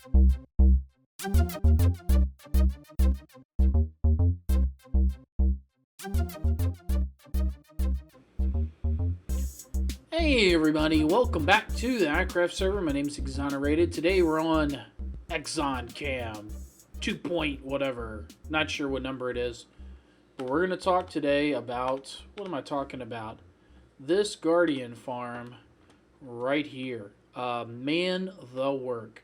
Hey everybody, welcome back to the iCraft server. My name is Exonerated. Today we're on Exon Cam 2 point whatever. Not sure what number it is. But we're going to talk today about, what am I talking about? This Guardian farm right here. Man the work.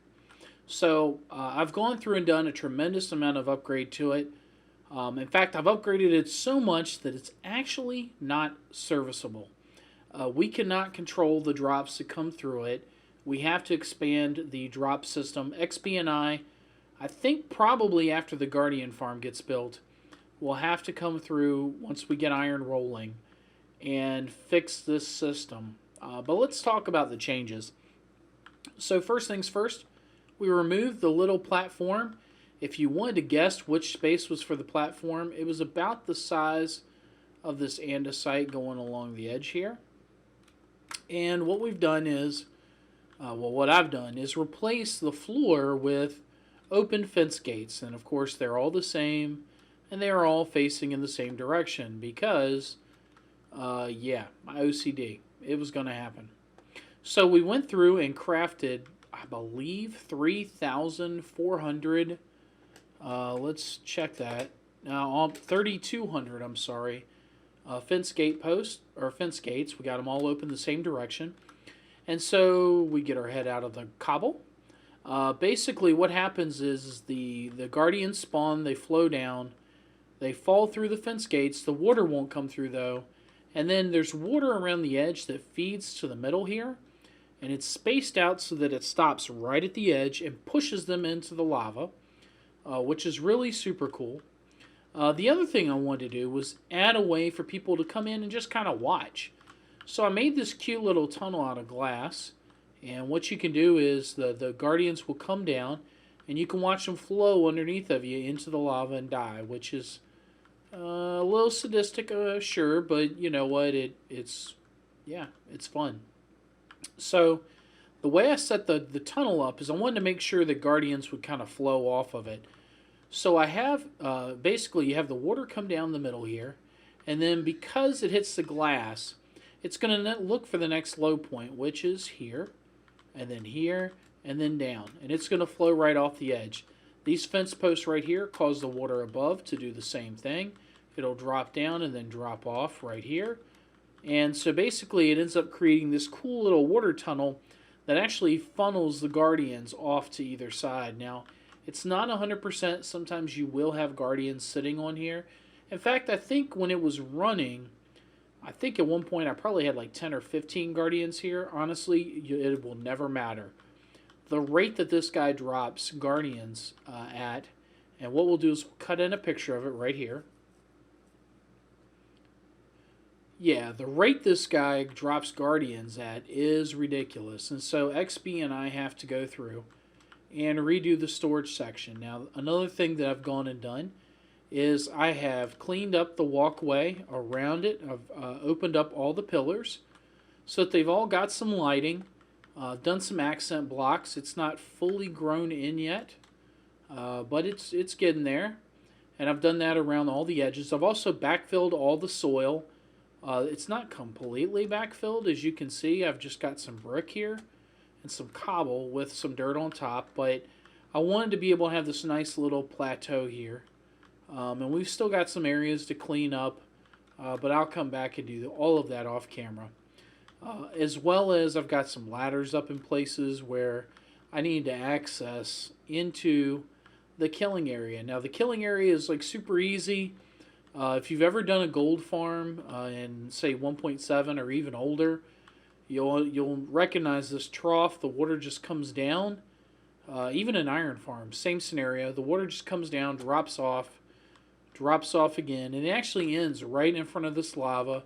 So I've gone through and done a tremendous amount of upgrade to it. In fact, I've upgraded it so much that it's actually not serviceable. We cannot control the drops that come through it. We have to expand the drop system. XP&I think probably after the Guardian farm gets built, will have to come through once we get iron rolling and fix this system. But let's talk about the changes. So first things first, we removed the little platform. If you wanted to guess which space was for the platform, it was about the size of this andesite going along the edge here. And what we've done is, what I've done is replace the floor with open fence gates. And of course, they're all the same, and they are all facing in the same direction because, yeah, my OCD. It was going to happen. So we went through and crafted, I believe, 3,400. Let's check that. Now, 3,200, I'm sorry. Fence gate posts, or fence gates. We got them all open the same direction. And so we get our head out of the cobble. Basically what happens is the guardians spawn, they flow down, they fall through the fence gates. The water won't come through though. And then there's water around the edge that feeds to the middle here. And it's spaced out so that it stops right at the edge and pushes them into the lava, which is really super cool. The other thing I wanted to do was add a way for people to come in and just kind of watch. So I made this cute little tunnel out of glass, and what you can do is the guardians will come down and you can watch them flow underneath of you into the lava and die, which is a little sadistic, sure, but you know what, it's fun. So the way I set the tunnel up is I wanted to make sure the guardians would kind of flow off of it. So I have, basically you have the water come down the middle here, and then because it hits the glass, it's going to look for the next low point, which is here, and then down. And it's going to flow right off the edge. These fence posts right here cause the water above to do the same thing. It'll drop down and then drop off right here. And so basically it ends up creating this cool little water tunnel that actually funnels the guardians off to either side. Now, it's not 100%. Sometimes you will have guardians sitting on here. In fact, I think when it was running, I think at one point I probably had like 10 or 15 guardians here. Honestly, it will never matter. The rate that this guy drops guardians at, and what we'll do is we'll cut in a picture of it right here. Yeah, the rate this guy drops guardians at is ridiculous. And so XB and I have to go through and redo the storage section. Now, another thing that I've gone and done is I have cleaned up the walkway around it. I've opened up all the pillars so that they've all got some lighting. Done some accent blocks. It's not fully grown in yet, but it's getting there. And I've done that around all the edges. I've also backfilled all the soil. It's not completely backfilled, as you can see. I've just got some brick here and some cobble with some dirt on top, but I wanted to be able to have this nice little plateau here. And we've still got some areas to clean up, but I'll come back and do all of that off camera. As well as I've got some ladders up in places where I need to access into the killing area. Now the killing area is like super easy. If you've ever done a gold farm in say 1.7 or even older, you'll recognize this trough. The water just comes down. Even an iron farm, same scenario. The water just comes down, drops off again, and it actually ends right in front of this lava.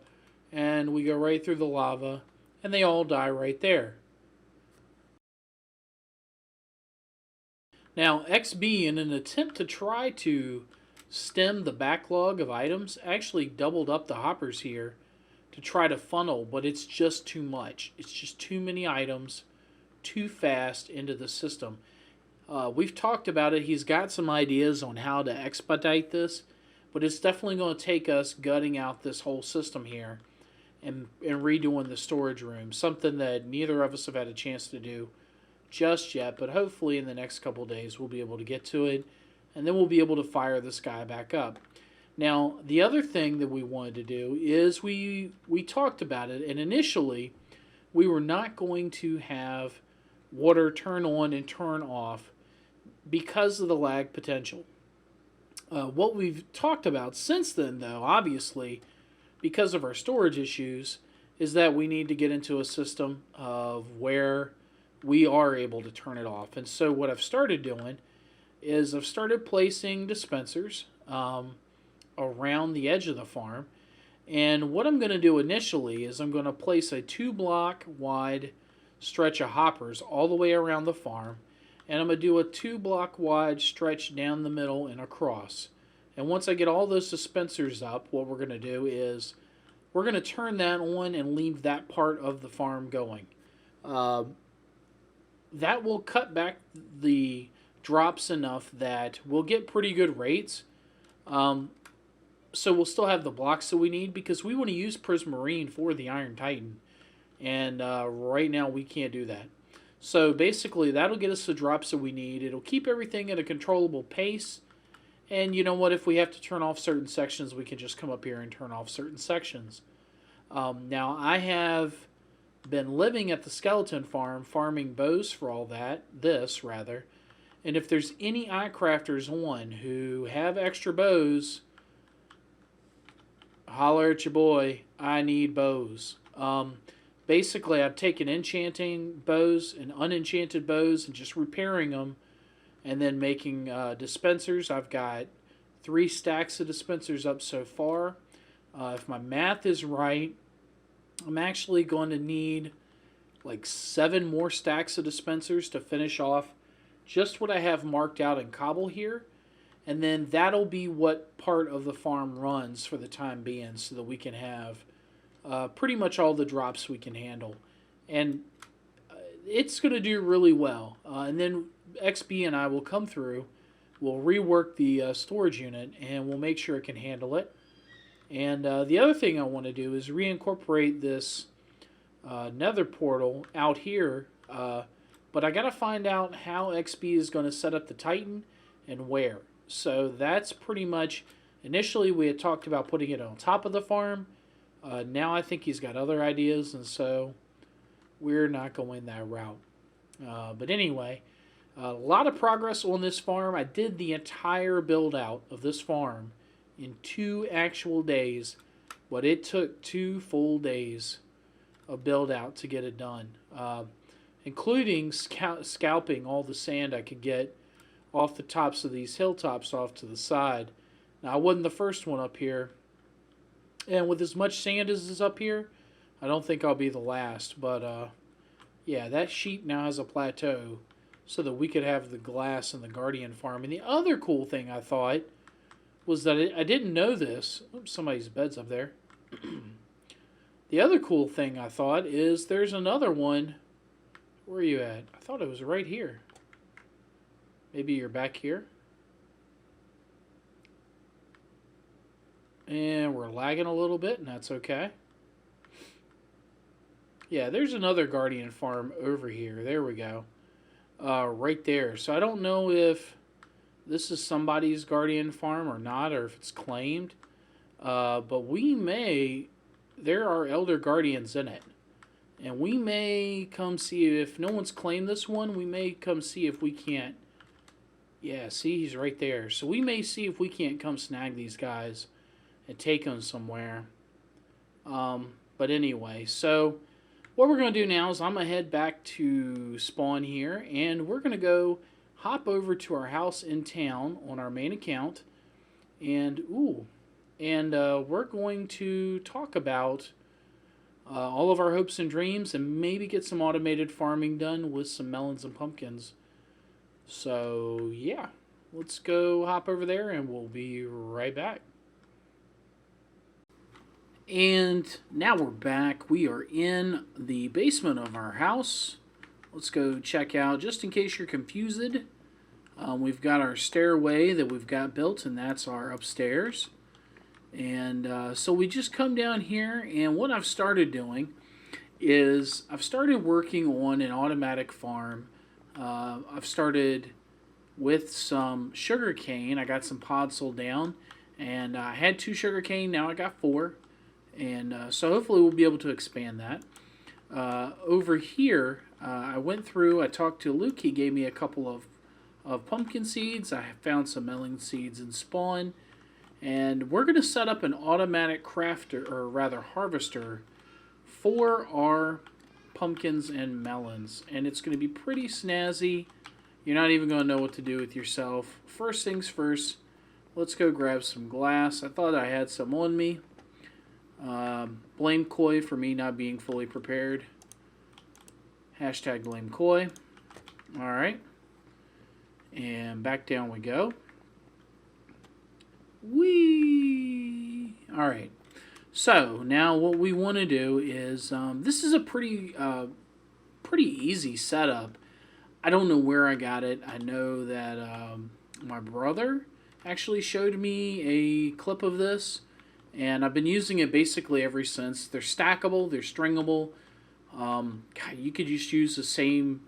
And we go right through the lava, and they all die right there. Now, XB, in an attempt to try to stem the backlog of items, actually doubled up the hoppers here to try to funnel, but it's just too much. It's just too many items, too fast into the system. We've talked about it. He's got some ideas on how to expedite this, but it's definitely going to take us gutting out this whole system here and redoing the storage room, something that neither of us have had a chance to do just yet, but hopefully in the next couple days we'll be able to get to it, and then we'll be able to fire this guy back up. Now, the other thing that we wanted to do is we talked about it, and initially we were not going to have water turn on and turn off because of the lag potential. What we've talked about since then, though, obviously, because of our storage issues, is that we need to get into a system of where we are able to turn it off. And so what I've started doing is I've started placing dispensers around the edge of the farm. And what I'm going to do initially is I'm going to place a 2-block wide stretch of hoppers all the way around the farm. And I'm going to do a 2-block wide stretch down the middle and across. And once I get all those dispensers up, what we're going to do is we're going to turn that on and leave that part of the farm going. That will cut back the drops enough that we'll get pretty good rates. So we'll still have the blocks that we need because we want to use Prismarine for the Iron Titan. And right now we can't do that. So basically that'll get us the drops that we need. It'll keep everything at a controllable pace. And you know what? If we have to turn off certain sections, we can just come up here and turn off certain sections. Now, I have been living at the skeleton farm, farming bows for all that, rather. And if there's any iCrafters on who have extra bows, holler at your boy. I need bows. Basically, I've taken enchanting bows and unenchanted bows and just repairing them and then making dispensers. I've got 3 stacks of dispensers up so far. If my math is right, I'm actually going to need like 7 more stacks of dispensers to finish off just what I have marked out in cobble here. And then that'll be what part of the farm runs for the time being so that we can have pretty much all the drops we can handle. And it's going to do really well. And then XB and I will come through, we'll rework the storage unit, and we'll make sure it can handle it. And the other thing I want to do is reincorporate this nether portal out here. But I got to find out how XB is going to set up the Titan and where. So that's pretty much, initially we had talked about putting it on top of the farm. Now I think he's got other ideas, and so we're not going that route. But anyway, a lot of progress on this farm. I did the entire build out of this farm in 2 actual days, but it took 2 full days of build out to get it done, including scalping all the sand I could get off the tops of these hilltops off to the side. Now, I wasn't the first one up here, and with as much sand as is up here, I don't think I'll be the last. But yeah, that sheep now has a plateau so that we could have the glass and the Guardian farm. And the other cool thing I thought was that I didn't know this. Oops, somebody's bed's up there. The other cool thing I thought is there's another one. Where are you at? I thought it was right here. Maybe you're back here. And we're lagging a little bit, and that's okay. Yeah, there's another Guardian farm over here. There we go. Right there. So I don't know if this is somebody's Guardian farm or not, or if it's claimed. But we may... There are Elder Guardians in it. And we may come see if no one's claimed this one. We may come see if we can't. Yeah, see, he's right there. So we may see if we can't come snag these guys and take them somewhere. But anyway, so what we're going to do now is I'm going to head back to spawn here. And we're going to go hop over to our house in town on our main account. And, we're going to talk about all of our hopes and dreams and maybe get some automated farming done with some melons and pumpkins. So, yeah, let's go hop over there and we'll be right back. And now we're back. We are in the basement of our house. Let's go check out, just in case you're confused, We've got our stairway that we've got built, and that's our upstairs. And so we just come down here, and what I've started doing is I've started working on an automatic farm. I've started with some sugar cane. I got some pods sold down, and I had 2 sugar cane. Now I got 4, and so hopefully we'll be able to expand that. Over here, I went through. I talked to Luke. He gave me a couple of pumpkin seeds. I found some melon seeds in spawn, and we're going to set up an automatic crafter, or rather harvester, for our pumpkins and melons, and it's going to be pretty snazzy. You're not even going to know what to do with yourself. First things first, let's go grab some glass. I thought I had some on me. Blame Koi for me not being fully prepared. Hashtag blame Koi. Alright. And back down we go. Whee! Alright. So, now what we want to do is, this is a pretty easy setup. I don't know where I got it. I know that my brother actually showed me a clip of this, and I've been using it basically ever since. They're stackable, they're stringable. God, you could just use the same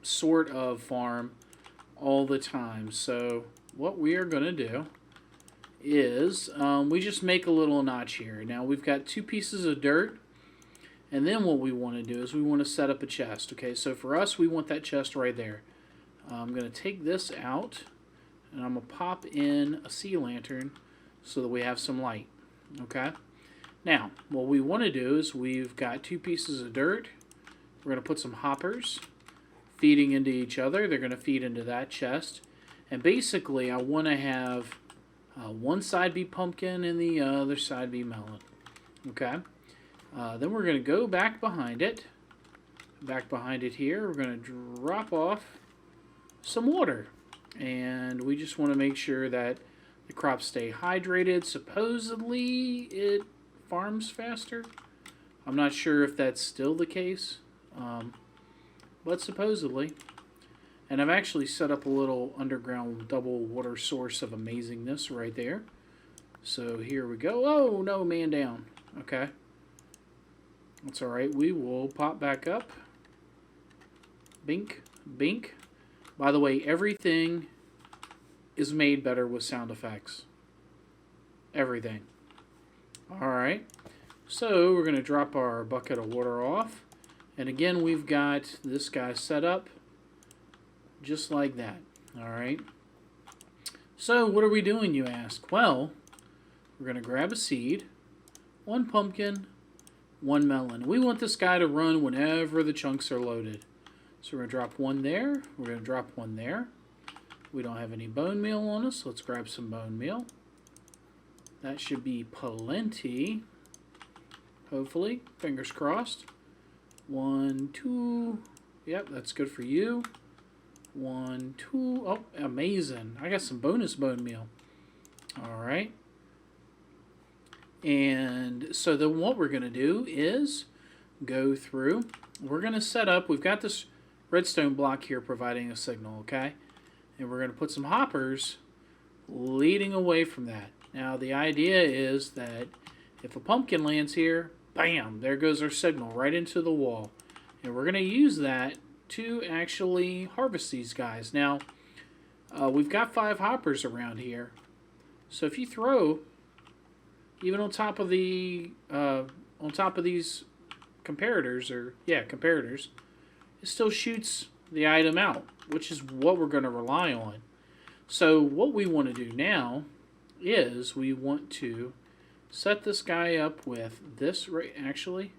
sort of farm all the time. So what we are going to do is we just make a little notch here. Now we've got 2 pieces of dirt, and then what we want to do is we want to set up a chest. Okay, so for us, we want that chest right there. I'm going to take this out, and I'm going to pop in a sea lantern so that we have some light. Okay, now what we want to do is we've got 2 pieces of dirt. We're going to put some hoppers feeding into each other. They're going to feed into that chest, and basically I want to have one side be pumpkin and the other side be melon. Okay, then we're going to go back behind it. Back behind it here, we're going to drop off some water, and we just want to make sure that the crops stay hydrated. Supposedly it farms faster. I'm not sure if that's still the case, but supposedly. And I've actually set up a little underground double water source of amazingness right there. So here we go. Oh, no, man down. Okay. That's alright. We will pop back up. Bink, bink. By the way, everything is made better with sound effects. Everything. Alright. So we're going to drop our bucket of water off. And again, we've got this guy set up just like that. Alright. So what are we doing, you ask? Well, we're going to grab a seed, 1 pumpkin, 1 melon. We want this guy to run whenever the chunks are loaded. So we're going to drop 1 there. We're going to drop 1 there. We don't have any bone meal on us. Let's grab some bone meal. That should be plenty. Hopefully. Fingers crossed. 1, 2. Yep, that's good for you. 1, 2. Oh, amazing. I got some bonus bone meal. Alright. And so then what we're going to do is go through. We're going to set up. We've got this redstone block here providing a signal, okay? And we're going to put some hoppers leading away from that. Now, the idea is that if a pumpkin lands here, bam, there goes our signal right into the wall. And we're going to use that to actually harvest these guys. Now, we've got 5 hoppers around here. So if you throw, even on top of these comparators, comparators, it still shoots the item out, which is what we're going to rely on. So what we want to do now is we want to set this guy up with this. Right, actually,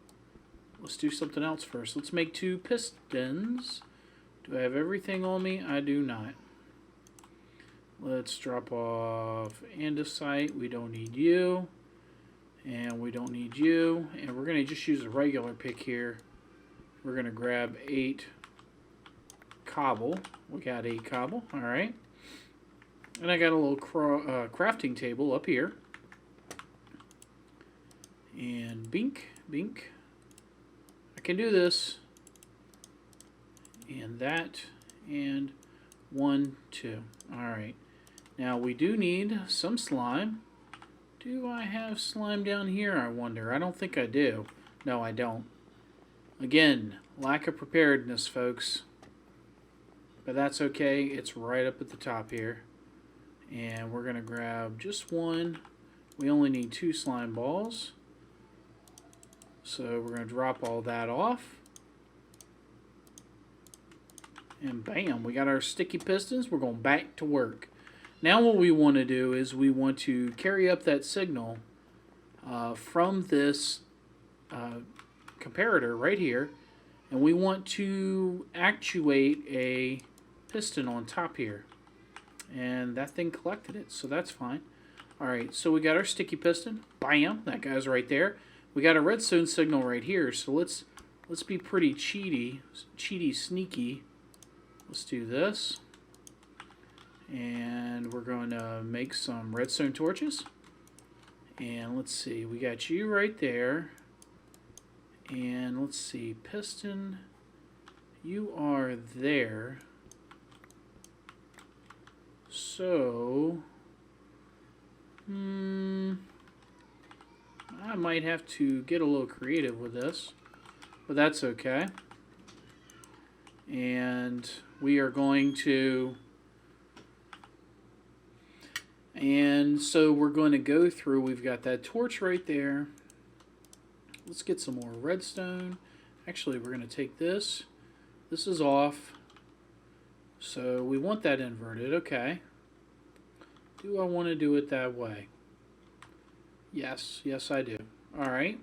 let's do something else first. Let's make 2 pistons. Do I have everything on me? I do not. Let's drop off andesite. We don't need you. And we don't need you. And we're going to just use a regular pick here. We're going to grab 8 cobble. We got 8 cobble. Alright. And I got a little crafting table up here. And bink, bink. I can do this. And that. And 1, 2. Alright. Now we do need some slime. Do I have slime down here, I wonder? I don't think I do. No, I don't. Again, lack of preparedness, folks. But that's okay. It's right up at the top here. And we're going to grab just one. We only need 2 slime balls. So we're going to drop all that off. And bam, we got our sticky pistons. We're going back to work. Now what we want to do is we want to carry up that signal from this comparator right here. And we want to actuate a piston on top here. And that thing collected it, so that's fine. Alright, so we got our sticky piston. Bam, that guy's right there. We got a redstone signal right here, so let's be pretty cheaty, sneaky. Let's do this. And we're going to make some redstone torches. And let's see, we got you right there. And let's see, piston, you are there. So, I might have to get a little creative with this, but that's okay. And we are going to, and so we're going to go through, we've got that torch right there. Let's get some more redstone. Actually, we're going to take this. This is off. So we want that inverted. Okay. Do I want to do it that way? Yes. Yes, I do. All right.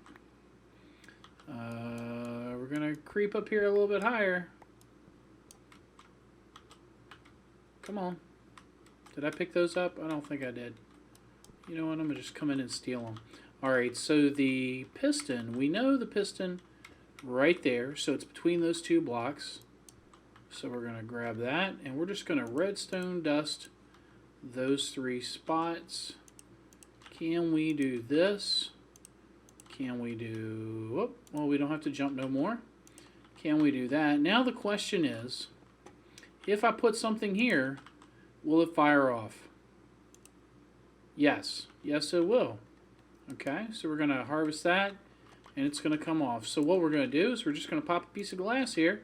We're going to creep up here a little bit higher. Come on. Did I pick those up? I don't think I did. You know what? I'm going to just come in and steal them. Alright, so the piston, we know the piston right there, so it's between those 2 blocks. So we're going to grab that, and we're just going to redstone dust those 3 spots. Can we do this? Can we do, whoop, well, we don't have to jump no more. Can we do that? Now the question is, if I put something here, will it fire off? Yes. Yes, it will. Okay, so we're going to harvest that, and it's going to come off. So what we're going to do is we're just going to pop a piece of glass here,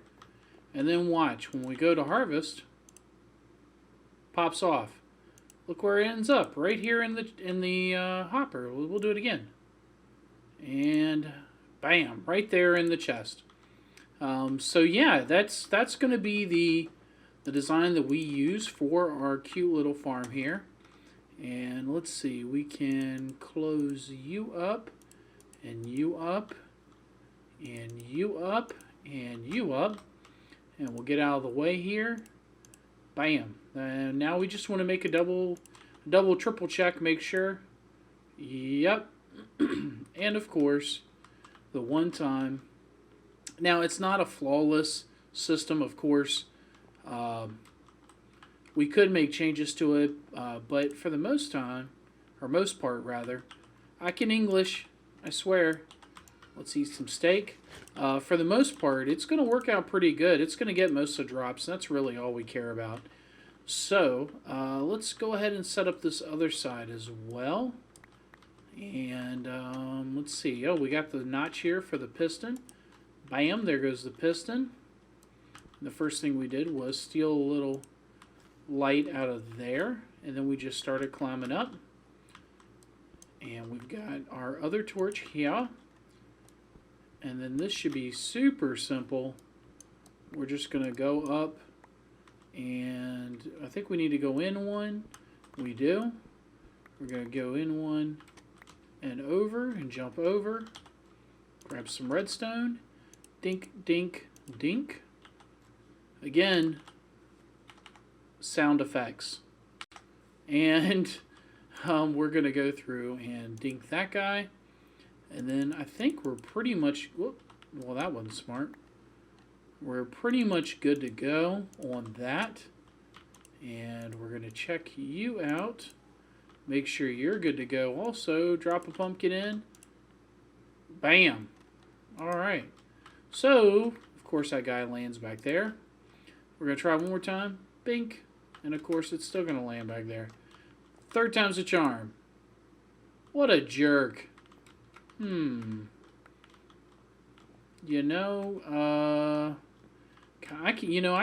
and then watch. When we go to harvest, pops off. Look where it ends up, right here in the hopper. We'll do it again. And bam, right there in the chest. So yeah, that's going to be the design that we use for our cute little farm here. And let's see, we can close you up, and you up, and you up, and you up. And we'll get out of the way here. Bam. And now we just want to make a double, triple check, make sure. Yep. And of course, the one time. Now, it's not a flawless system, of course. We could make changes to it, but for the most part rather, I can English, I swear. Let's eat some steak. For the most part, it's going to work out pretty good. It's going to get most of the drops. That's really all we care about. So, let's go ahead and set up this other side as well. And let's see. Oh, we got the notch here for the piston. Bam, there goes the piston. The first thing we did was steal a little light out of there, and then we just started climbing up. And we've got our other torch here. And then this should be super simple. We're just going to go up, and I think we need to go in one. We do. We're going to go in one and over and jump over. Grab some redstone. Dink, dink, dink. Again, sound effects. And we're going to go through and dink that guy. And then I think we're pretty much, whoop, well, that wasn't smart. We're pretty much good to go on that. And we're going to check you out. Make sure you're good to go. Also, drop a pumpkin in. Bam. All right. So, of course, that guy lands back there. We're going to try one more time. Bink, And of course, it's still going to land back there. Third time's a charm. What a jerk. You know, I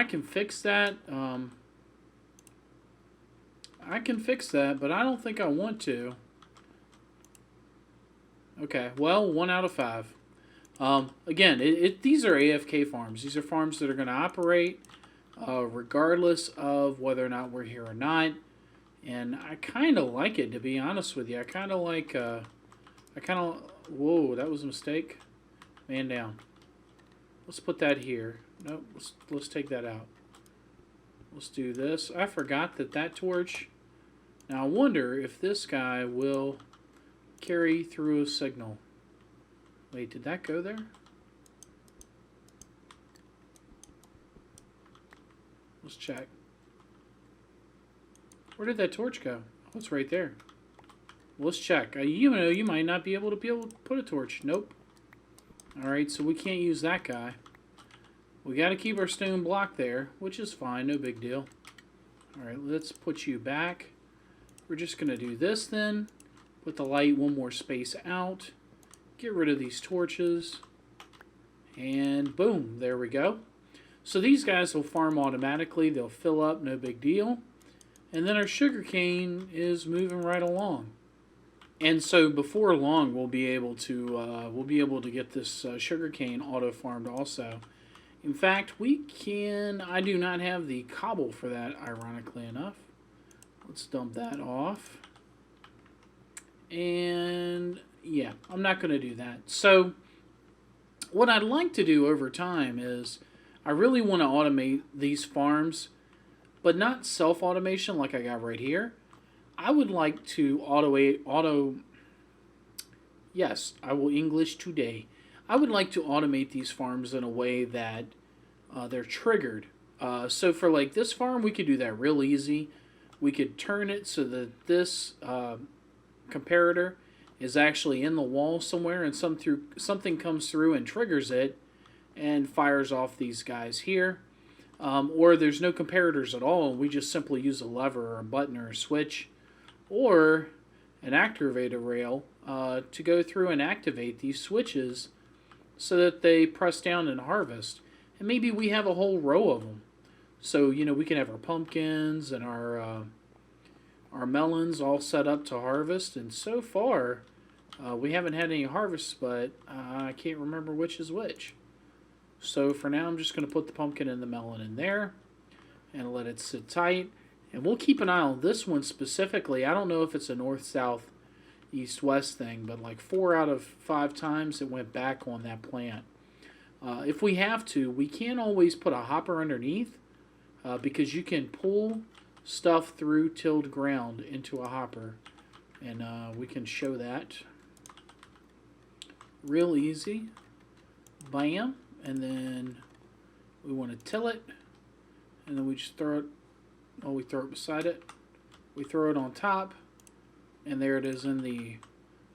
can fix that. I can fix that, but I don't think I want to. Okay, well, 1 out of 5. Again, these are AFK farms. These are farms that are going to operate regardless of whether or not we're here or not. And I kind of like it, to be honest with you. I kind of like, whoa, that was a mistake. Man down. Let's put that here. Nope, let's take that out. Let's do this. I forgot that torch. Now I wonder if this guy will carry through a signal. Wait, did that go there? Let's check. Where did that torch go? Oh, it's right there. Let's check. You might not be able to put a torch. Nope. Alright, so we can't use that guy. We got to keep our stone block there, which is fine. No big deal. Alright, let's put you back. We're just going to do this then. Put the light one more space out. Get rid of these torches. And boom, there we go. So these guys will farm automatically. They'll fill up, no big deal. And then our sugarcane is moving right along. And so before long, we'll be able to get this sugarcane auto farmed also. In fact, I do not have the cobble for that, ironically enough. Let's dump that off. And yeah, I'm not going to do that. So what I'd like to do over time is I really want to automate these farms, but not self-automation like I got right here. I would like to yes, I will English today. I would like to automate these farms in a way that they're triggered. So for like this farm, we could do that real easy. We could turn it so that this comparator is actually in the wall somewhere, and something comes through and triggers it and fires off these guys here. Or there's no comparators at all, and we just simply use a lever or a button or a switch or an activator rail to go through and activate these switches so that they press down and harvest. And maybe we have a whole row of them. So, we can have our pumpkins and our melons all set up to harvest. And so far, we haven't had any harvests, but I can't remember which is which. So for now, I'm just going to put the pumpkin and the melon in there and let it sit tight. And we'll keep an eye on this one specifically. I don't know if it's a north, south, east, west thing, but like 4 out of 5 times it went back on that plant. If we have to, we can't always put a hopper underneath because you can pull stuff through tilled ground into a hopper. And we can show that real easy. Bam. And then we want to till it. And then we just throw it. Oh, we throw it beside it. We throw it on top. And there it is in the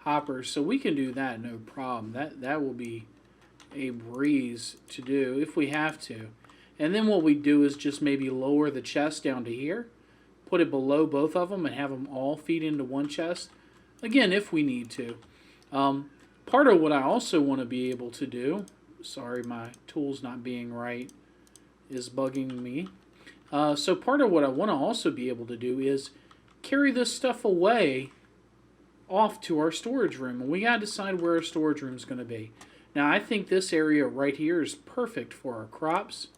hopper. So we can do that, no problem. That will be a breeze to do if we have to. And then what we do is just maybe lower the chest down to here. Put it below both of them and have them all feed into one chest. Again, if we need to. Part of what I also want to be able to do, sorry, my tool's not being right, is bugging me. So part of what I want to also be able to do is carry this stuff away off to our storage room. And we got to decide where our storage room is going to be. Now, I think this area right here is perfect for our crops.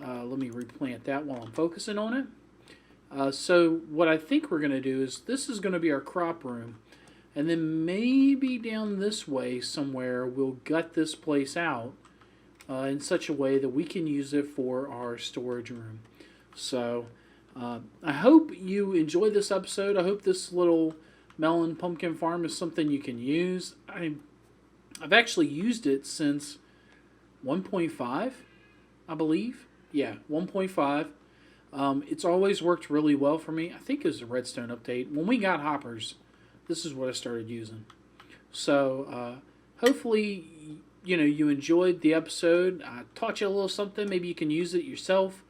Let me replant that while I'm focusing on it. So what I think we're going to do is this is going to be our crop room. And then maybe down this way somewhere we'll gut this place out in such a way that we can use it for our storage room. So I hope you enjoyed this episode. I hope this little melon pumpkin farm is something you can use. I've actually used it since 1.5, I believe. Yeah, 1.5. It's always worked really well for me. I think it was a redstone update. When we got hoppers, this is what I started using. So hopefully, you enjoyed the episode. I taught you a little something. Maybe you can use it yourself.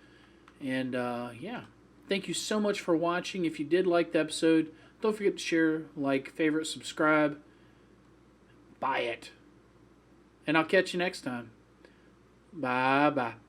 And yeah, Thank you so much for watching. If you did like the episode, don't forget to share, like, favorite, subscribe. Buy it. And I'll catch you next time. Bye-bye.